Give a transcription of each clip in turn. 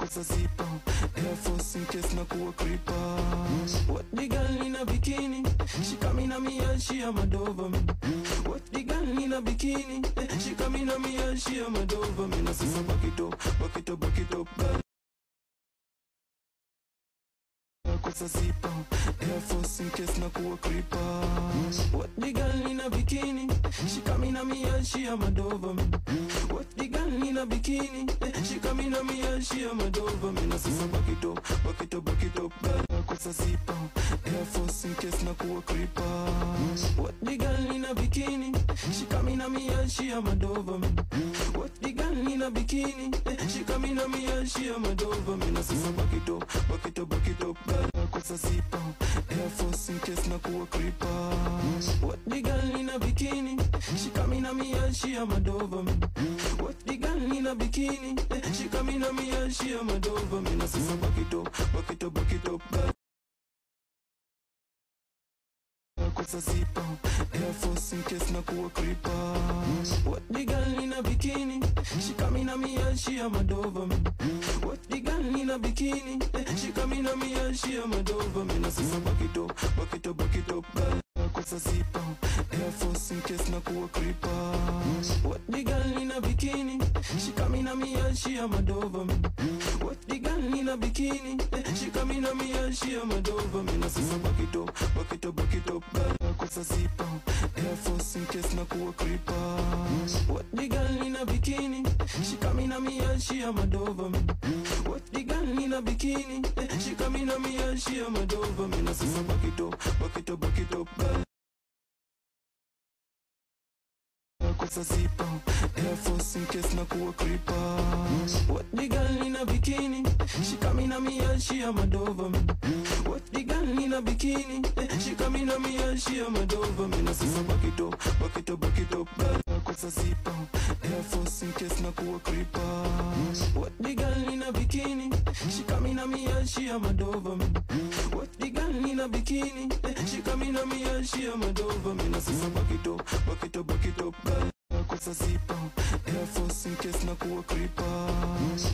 Kosa zipa Air Force in case na kuwa creeper. What the girl in a bikini? She coming at me and she a mad over me. What the girl in a bikini? She coming at me and she a mad over me. Na sisa back it up, back it up, back it up, girl. Kosa zipa Air Force in case na kuwa creeper. What the girl in a bikini? She coming at me and she a mad over me. What the girl in a bikini? She coming at me and she a mad over me. Na sisa back it up, back it up, back it up, girl. Kosa zipa Air Force in case na kuwa creeper. What the girl in a bikini? She coming at me and she a mad over me. What the girl in a bikini? She coming at me and she a mad over me. Na sisa back it up, back it up, back it up, girl. Kosa zipa Air Force in case na kuwa creeper. What the girl in a bikini? She coming at me and she a mad over me. What the girl in a bikini? She coming at me and she a mad over me. Na sisa back it up, back it up, back it up, girl. Kosa zipa Air Force in case na kuwa creeper. What the girl in a bikini? She coming at me and she a mad over me. What the girl in a bikini? She coming at me and she a mad over me. Na sisa back it up, back it up, back it up, girl. Kosa zipa Air Force in case na kuwa creeper. What the girl in a bikini? She coming at me and she a mad over me. What the girl in a bikini? She coming at me and she a mad over me. Na sisa back it up, back it up, back it up, girl. Kosa zipa Air Force in case na kuwa creeper. What the girl in a bikini? She coming at me and she a mad over me. What the girl in a bikini? She coming at me and she a mad over me. Na sisa back it up, back it up, back it up, girl. Kosa zipa Air Force in case na kuwa creeper. What the girl in a bikini? She coming at me and she a mad over me. What the girl in a bikini? She coming at me and she a mad over me. Na sisa back it up, back it up, back it up, girl. Kosa zipa Air Force in case na kuwa creeper. What the girl in a bikini? She coming at me and she a mad over me. What the girl in a bikini? She coming at me and she a mad over me. Na sisa back it up, back it up, back it up, girl. Kosa zipa Air Force in case na kuwa creeper.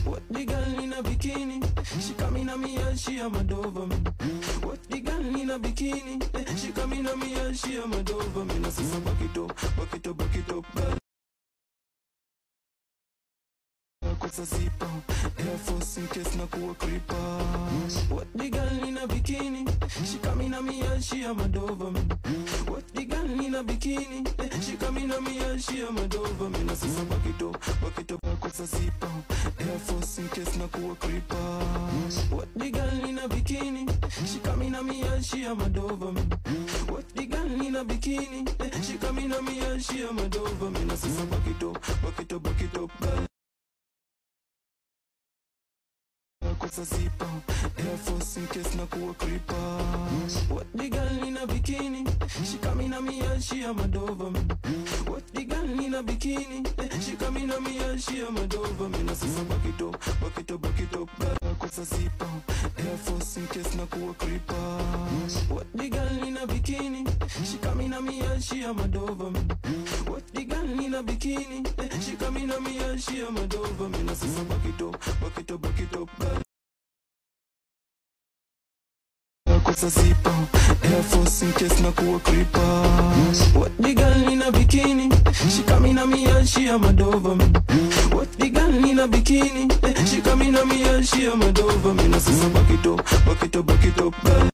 What the girl in a bikini? She coming at me and she a mad over me. What the girl in a bikini? She coming at me and she a mad over me. Na sisa back it up, back it up, back it up, girl. Kosa zipa Air Force in case na kuwa creeper. What the girl in a bikini? She coming at me and she a mad over me. What the girl in a bikini? She coming at me and she a mad over me. Na sisa back it up, back it up. Kosa zipa Air Force in case na kuwa creeper. What the girl in a bikini? She coming at me and she a mad over me. What the girl in a bikini? She coming at me and she a mad over me. Na sisa back it up, back it up, back it up, girl. Kosa zipa Air Force in case na kuwa creeper. What the girl in a bikini? She coming at me and she a mad over me. What the girl in a bikini? She coming at me and she a mad over me. Na sisa back it up, back it up, back it up, girl. Kosa zipa Air Force in case na kuwa creeper. What the girl in a bikini? She coming at me and she a mad over me. What the girl in a bikini? She coming at me and she a mad over me. Na sisa back it up, back it up, back it up, girl. Kosa zipa Air Force in case na kuwa creeper. What the girl in a bikini? She coming at me and she a mad over me. What the girl in a bikini? She coming at me and she a mad over me. Na sisa back it up, back it up, back it up, girl.